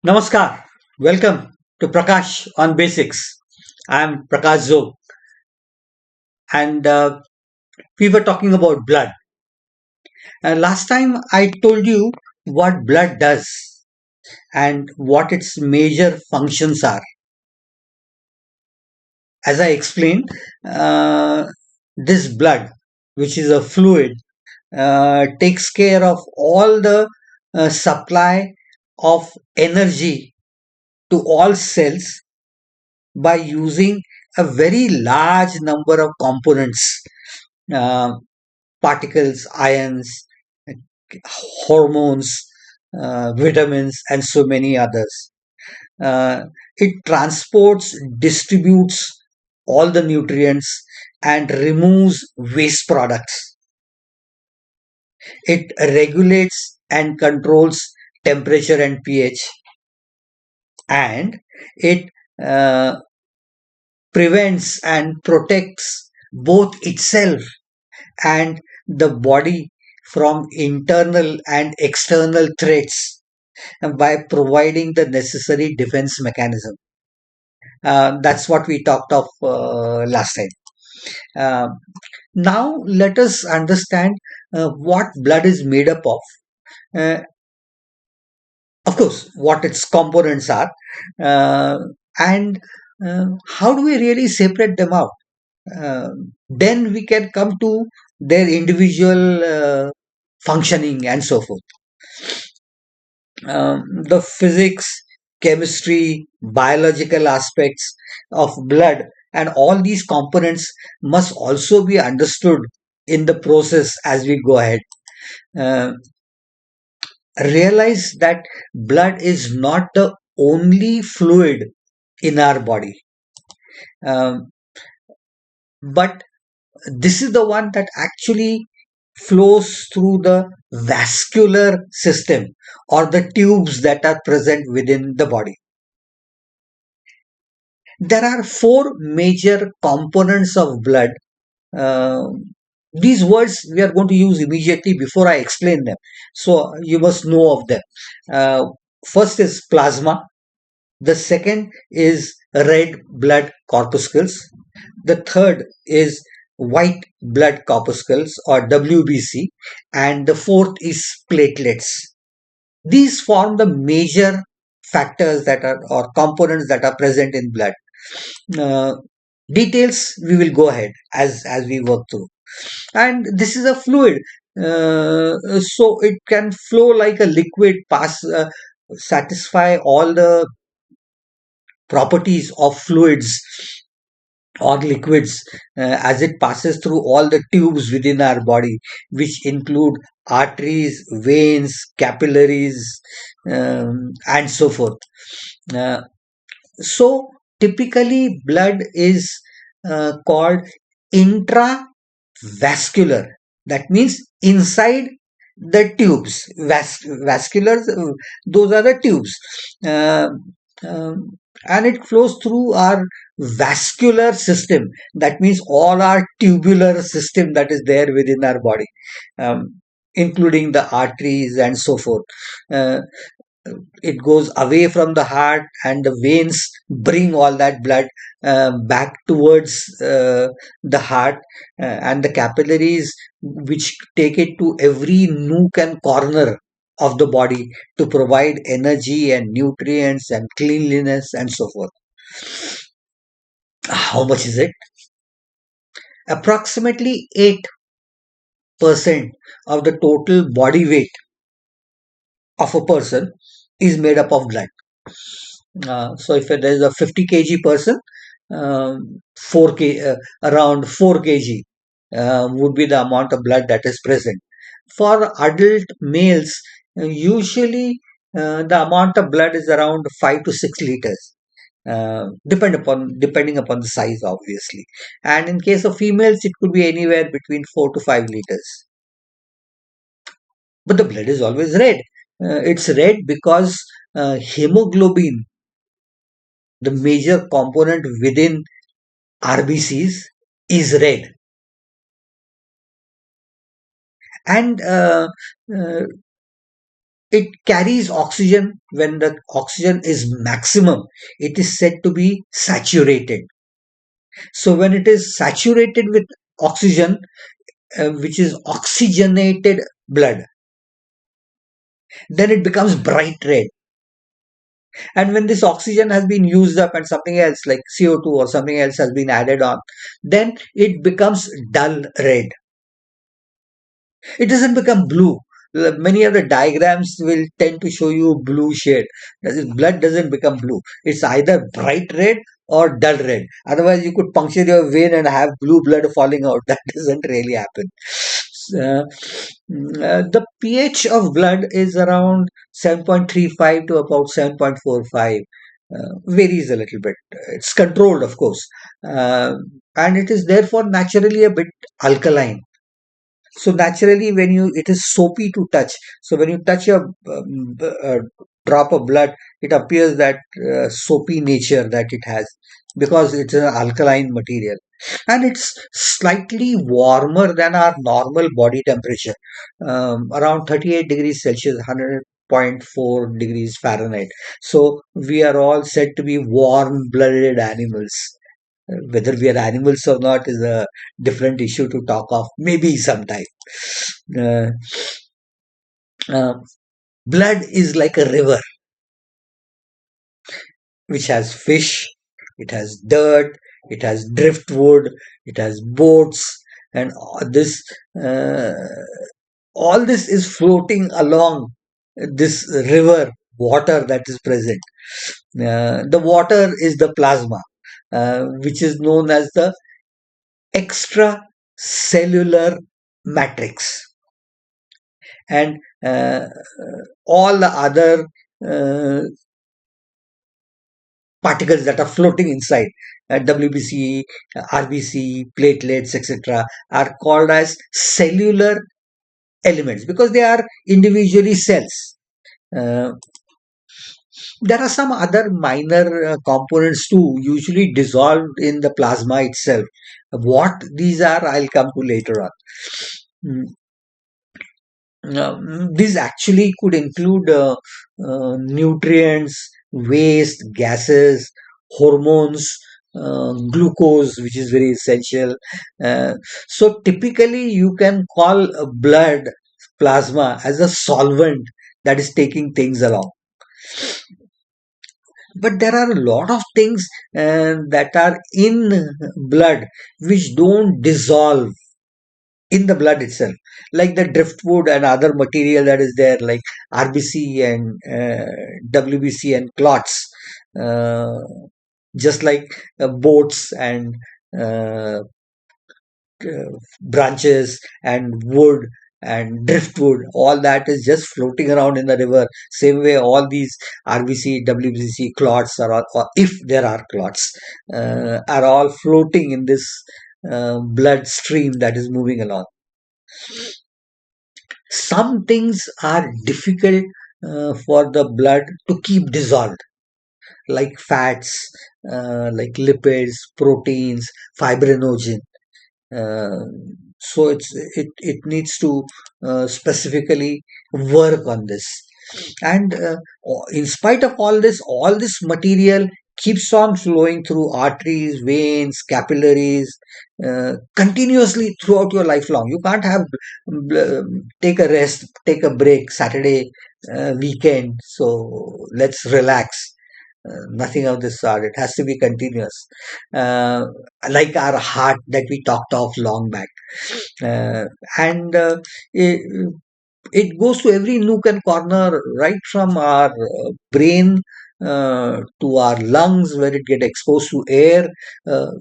Namaskar. Welcome to Prakash on Basics. I'm Prakash Zog, and we were talking about blood. Last time I told you what blood does and what its major functions are. As I explained, this blood, which is a fluid, takes care of all the supply of energy to all cells by using a very large number of components, uh, particles, ions, hormones, vitamins, and so many others. It transports, distributes all the nutrients, and removes waste products. It regulates and controls temperature and pH, and it uh, prevents and protects both itself and the body from internal and external threats by providing the necessary defense mechanism. That's what we talked of last time. Uh, Now, let us understand what blood is made up of. Uh, of course, what its components are, uh, and how do we really separate them out? Uh, then we can come to their individual functioning and so forth. The physics, chemistry, biological aspects of blood, and all these components must also be understood in the process as we go ahead. Uh, Realize that blood is not the only fluid in our body, um, but this is the one that actually flows through the vascular system or the tubes that are present within the body. There are four major components of blood. Uh, these words we are going to use immediately before I explain them. So you must know of them. Uh, First is plasma. The second is red blood corpuscles. The third is white blood corpuscles or WBC. And the fourth is platelets. These form the major factors that are or components that are present in blood. Uh, Details we will go ahead as we work through. And this is a fluid, so it can flow like a liquid, pass, satisfy all the properties of fluids or liquids as it passes through all the tubes within our body, which include arteries, veins, capillaries, and so forth. Uh, so typically, blood is called intravascular. That means inside the tubes. Vascular, those are the tubes. Uh, um, and it flows through our vascular system. That means all our tubular system that is there within our body, including the arteries and so forth. Uh, it goes away from the heart, and the veins bring all that blood back towards the heart, and the capillaries which take it to every nook and corner of the body to provide energy and nutrients and cleanliness and so forth. How much is it? Approximately 8% of the total body weight of a person is made up of blood. So if there is a 50 kg person, 4 around 4 kg would be the amount of blood that is present. For adult males, usually the amount of blood is around 5 to 6 liters. Depending upon the size, obviously, and in case of females, it could be anywhere between 4 to 5 liters. But the blood is always red. It's red because hemoglobin, the major component within RBCs, is red. And It carries oxygen. When the oxygen is maximum, it is said to be saturated. So when it is saturated with oxygen, which is oxygenated blood, then it becomes bright red. And when this oxygen has been used up and something else like CO2 or something else has been added on, then it becomes dull red. It doesn't become blue. Many of the diagrams will tend to show you blue shade. That is, blood doesn't become blue. It's either bright red or dull red. Otherwise, you could puncture your vein and have blue blood falling out. That doesn't really happen. Uh, the pH of blood is around 7.35 to about 7.45. Varies a little bit. It's controlled, of course, and it is therefore naturally a bit alkaline. So naturally, when you it is soapy to touch. So when you touch a drop of blood, it appears that soapy nature that it has because it's an alkaline material, and it's slightly warmer than our normal body temperature, around 38 degrees Celsius, 100.4 degrees Fahrenheit. So we are all said to be warm-blooded animals. Whether we are animals or not is a different issue to talk of, maybe sometime. Uh, uh, Blood is like a river which has fish, it has dirt, it has driftwood, it has boats, and uh, all this is floating along this river water that is present. The water is the plasma, which is known as the extracellular matrix, and all the other uh, particles that are floating inside WBC, RBC, platelets, etc., are called as cellular elements because they are individually cells. Uh, there are some other minor components too, usually dissolved in the plasma itself. What these are, I'll come to later on. Mm, these actually could include nutrients, waste, gases, hormones, glucose, which is very essential. Uh, so typically, you can call blood plasma as a solvent that is taking things along. But there are a lot of things that are in blood which don't dissolve in the blood itself, like the driftwood and other material that is there, like RBC and WBC and clots, uh, just like boats and uh, branches and wood and driftwood, all that is just floating around in the river. Same way, all these RBC, WBC clots are all, or if there are clots, are all floating in this blood stream that is moving along. Some things are difficult for the blood to keep dissolved, like fats, like lipids, proteins, fibrinogen. Uh, so it needs to specifically work on this. And in spite of all this material keeps on flowing through arteries, veins, capillaries, continuously throughout your lifelong. You can't have take a rest, take a break, Saturday weekend. So let's relax. Nothing of this sort. It has to be continuous, uh, like our heart that we talked of long back, uh, and it, it goes to every nook and corner, right from our brain to our lungs, where it get exposed to air.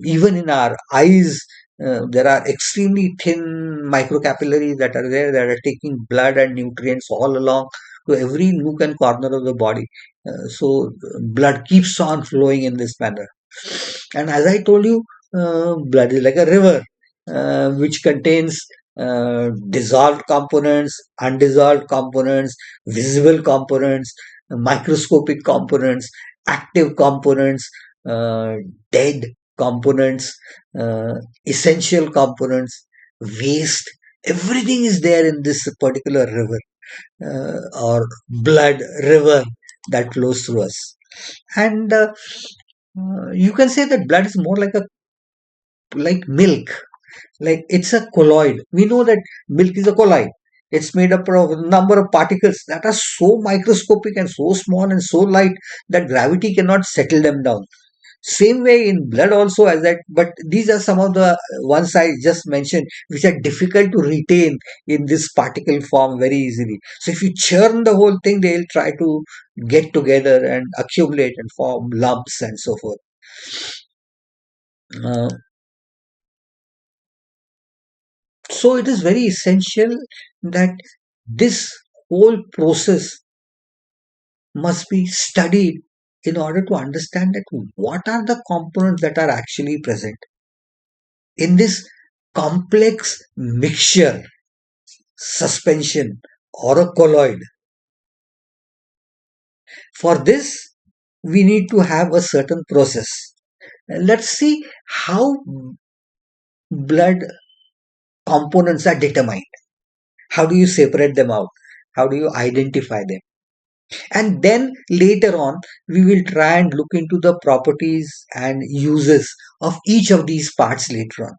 Even in our eyes, there are extremely thin microcapillaries that are there that are taking blood and nutrients all along to every nook and corner of the body. So blood keeps on flowing in this manner. And as I told you, blood is like a river which contains dissolved components, undissolved components, visible components, microscopic components, active components, dead components, essential components, waste. Everything is there in this particular river. or blood river that flows through us. And you can say that blood is more like milk, like it's a colloid. We know that milk is a colloid. It's made up of a number of particles that are so microscopic and so small and so light that gravity cannot settle them down. Same way in blood also, as that, but these are some of the ones I just mentioned, which are difficult to retain in this particle form very easily. So if you churn the whole thing, they'll try to get together and accumulate and form lumps and so forth. Uh, so it is very essential that this whole process must be studied in order to understand that what are the components that are actually present in this complex mixture, suspension, or a colloid. For this, we need to have a certain process. Let's see how blood components are determined. How do you separate them out? How do you identify them? And then later on, we will try and look into the properties and uses of each of these parts later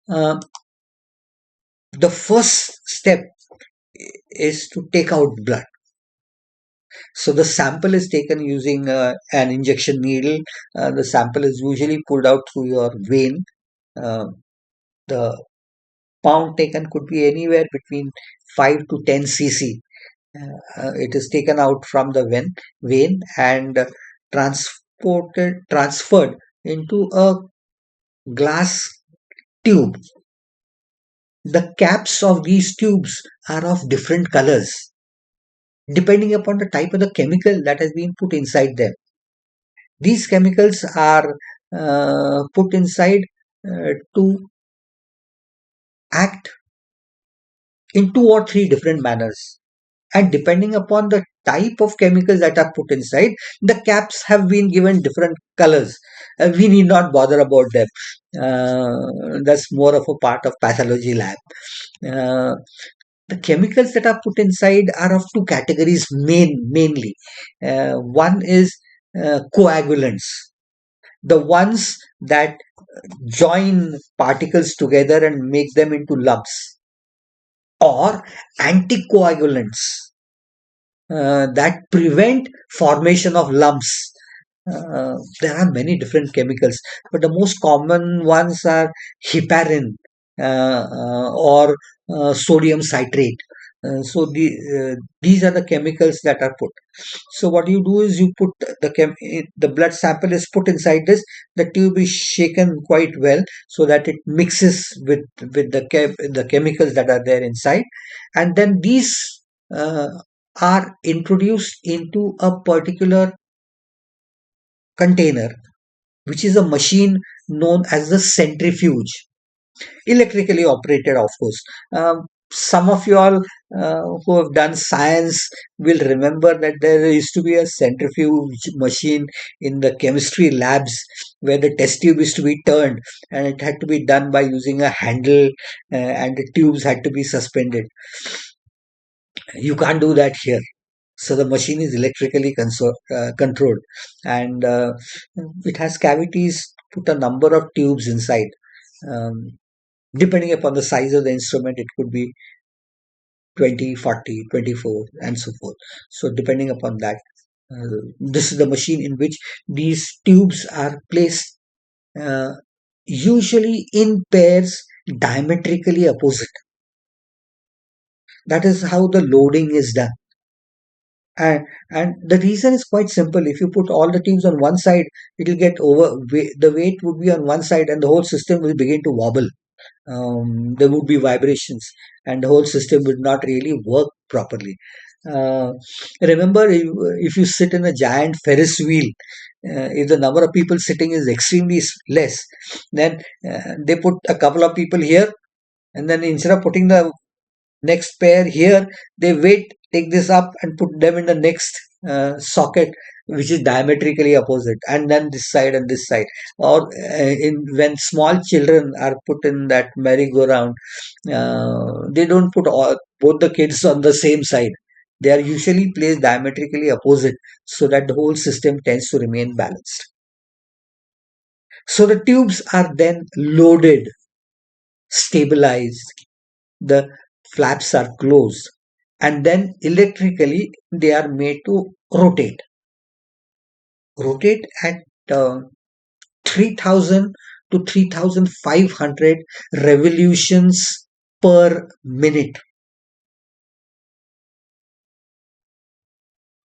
on. Uh, the first step is to take out blood. So the sample is taken using an injection needle. The sample is usually pulled out through your vein. Uh, the pound taken could be anywhere between 5 to 10 cc. It is taken out from the vein and transferred into a glass tube. The caps of these tubes are of different colors depending upon the type of the chemical that has been put inside them. These chemicals are put inside to act in two or three different manners. And depending upon the type of chemicals that are put inside, the caps have been given different colors. We need not bother about them. That's more of a part of pathology lab. Uh, the chemicals that are put inside are of two categories mainly. One is coagulants, the ones that join particles together and make them into lumps, or anticoagulants that prevent formation of lumps. There are many different chemicals, but the most common ones are heparin or sodium citrate. These are the chemicals that are put. So what you do is you put the blood sample is put inside this. The tube is shaken quite well so that it mixes with the chemicals that are there inside, and then these uh, are introduced into a particular container, which is a machine known as the centrifuge, electrically operated, of course. Some of you all who have done science will remember that there used to be a centrifuge machine in the chemistry labs where the test tube used to be turned, and it had to be done by using a handle, and the tubes had to be suspended. You can't do that here. So the machine is electrically controlled, and it has cavities, put a number of tubes inside. Um, Depending upon the size of the instrument, it could be 20, 40, 24, and so forth. So depending upon that, this is the machine in which these tubes are placed, uh, usually in pairs diametrically opposite. That is how the loading is done. And the reason is quite simple. If you put all the tubes on one side, it will get the weight would be on one side and the whole system will begin to wobble. There would be vibrations and the whole system would not really work properly. Remember, if you sit in a giant Ferris wheel, if the number of people sitting is extremely less, then they put a couple of people here, and then instead of putting the next pair here, they wait, take this up and put them in the next socket, which is diametrically opposite, and then this side and this side. Or in when small children are put in that merry-go-round, they don't put both the kids on the same side. They are usually placed diametrically opposite so that the whole system tends to remain balanced. So the tubes are then loaded, stabilized, the flaps are closed, and then electrically they are made to rotate at uh, 3000 to 3500 revolutions per minute.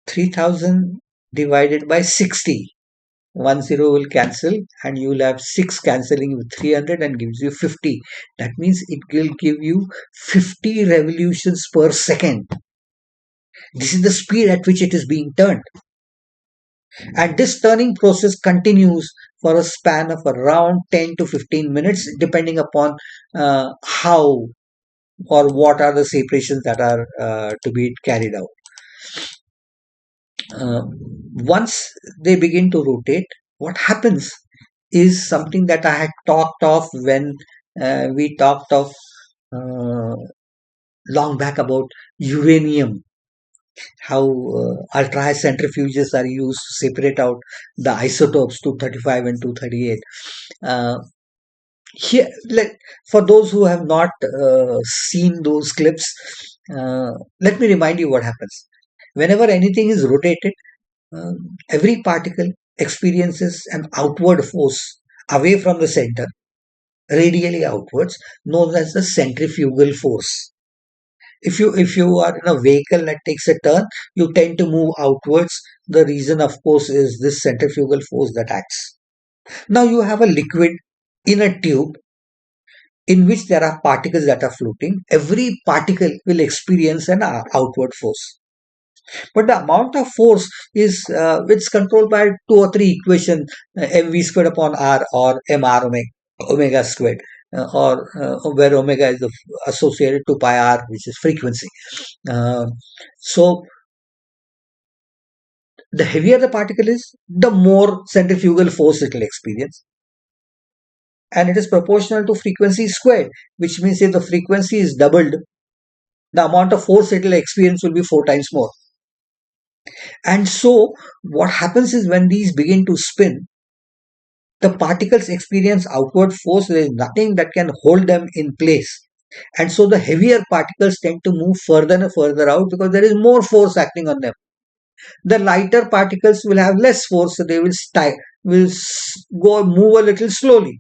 3000 divided by 60. One zero will cancel, and you will have 6 cancelling with 300 and gives you 50. That means it will give you 50 revolutions per second. This is the speed at which it is being turned. And this turning process continues for a span of around 10 to 15 minutes, depending upon how or what are the separations that are to be carried out. Uh, Once they begin to rotate, what happens is something that I had talked of when we talked of uh, long back about uranium, how ultra high centrifuges are used to separate out the isotopes 235 and 238. Uh, Here, for those who have not seen those clips, let me remind you what happens. Whenever anything is rotated, every particle experiences an outward force away from the center, radially outwards, known as the centrifugal force. If you are in a vehicle that takes a turn, you tend to move outwards. The reason, of course, is this centrifugal force that acts. Now you have a liquid in a tube in which there are particles that are floating. Every particle will experience an outward force. But the amount of force is it's controlled by two or three equations, mv squared upon r or mr omega squared, where omega is associated to pi r, which is frequency. Uh, so the heavier the particle is, the more centrifugal force it will experience. And it is proportional to frequency squared, which means if the frequency is doubled, the amount of force it will experience will be 4 times more. And so what happens is when these begin to spin, the particles experience outward force. There is nothing that can hold them in place. And so the heavier particles tend to move further and further out because there is more force acting on them. The lighter particles will have less force, so they will go move a little slowly.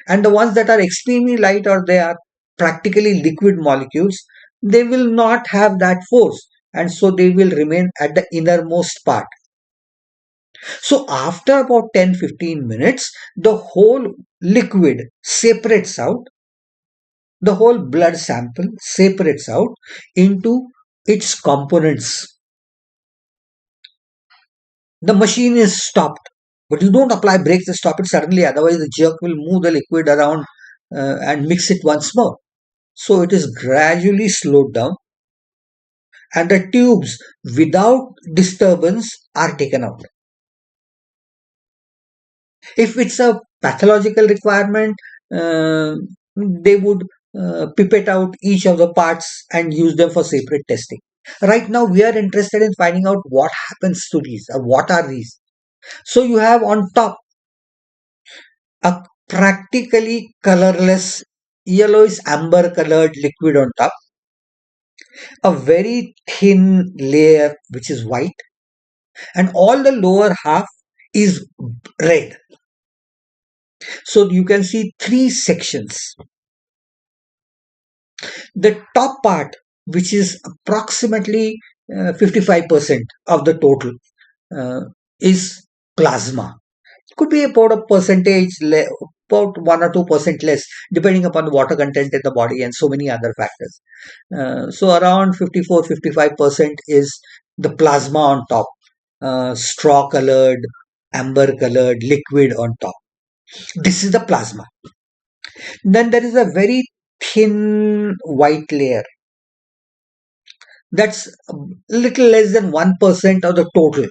And the ones that are extremely light or they are practically liquid molecules, they will not have that force, and so they will remain at the innermost part. So after about 10-15 minutes, the whole liquid separates out, the whole blood sample separates out into its components. The machine is stopped, but you don't apply brakes to stop it suddenly, otherwise the jerk will move the liquid around and mix it once more. So it is gradually slowed down, and the tubes without disturbance are taken out. If it's a pathological requirement, uh, they would pipette out each of the parts and use them for separate testing. Right now, we are interested in finding out what happens to these, what are these. So you have on top a practically colorless yellowish amber colored liquid on top, a very thin layer which is white, and all the lower half is red. So you can see three sections. The top part, which is approximately 55% of the total, uh, is plasma. Could be about a percentage, about 1 or 2% less, depending upon the water content in the body and so many other factors. So around 54-55% is the plasma on top, straw colored, amber colored liquid on top. This is the plasma. Then there is a very thin white layer. That's a little less than 1% of the total.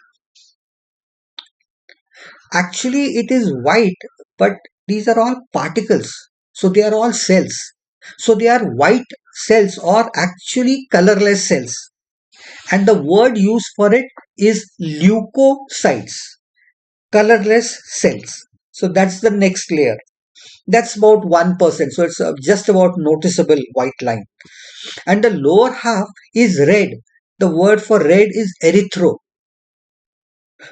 Actually, it is white, but these are all particles. So they are all cells. So they are white cells or actually colorless cells. And the word used for it is leukocytes, colorless cells. So that's the next layer. That's about 1%. So it's just about noticeable white line. And the lower half is red. The word for red is erythro.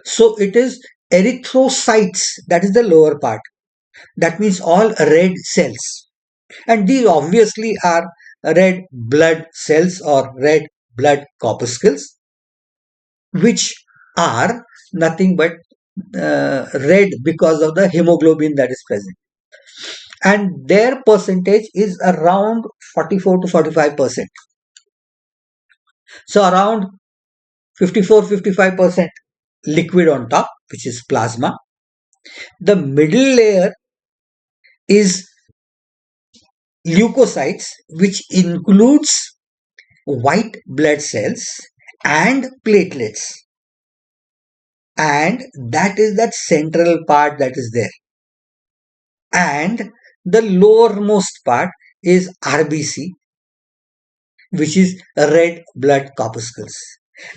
So it is erythrocytes. That is the lower part. That means all red cells. And these obviously are red blood cells or red blood corpuscles, which are nothing but red because of the hemoglobin that is present. And their percentage is around 44 to 45%. So around 54-55% liquid on top, which is plasma. The middle layer is leukocytes, which includes white blood cells and platelets. And that is that central part that is there. And the lowermost part is RBC, which is red blood corpuscles.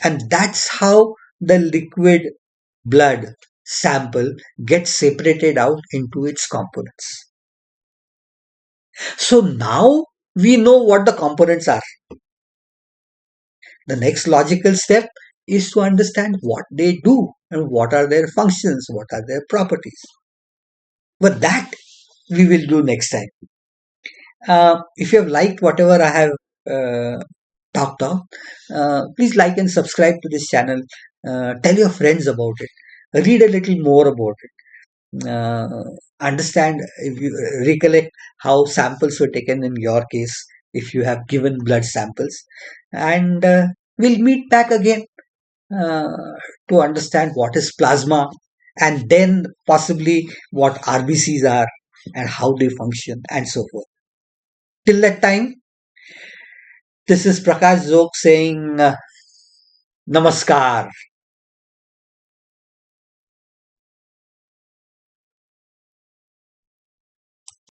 And that's how the liquid blood sample gets separated out into its components. So now we know what the components are. The next logical step is to understand what they do and what are their functions, what are their properties. But that we will do next time. If you have liked whatever I have talked of, please like and subscribe to this channel. Tell your friends about it. Read a little more about it. Understand, if you recollect how samples were taken in your case, if you have given blood samples. And we'll meet back again uh, to understand what is plasma and then possibly what RBCs are and how they function and so forth. Till that time, this is Prakash Zog saying Namaskar.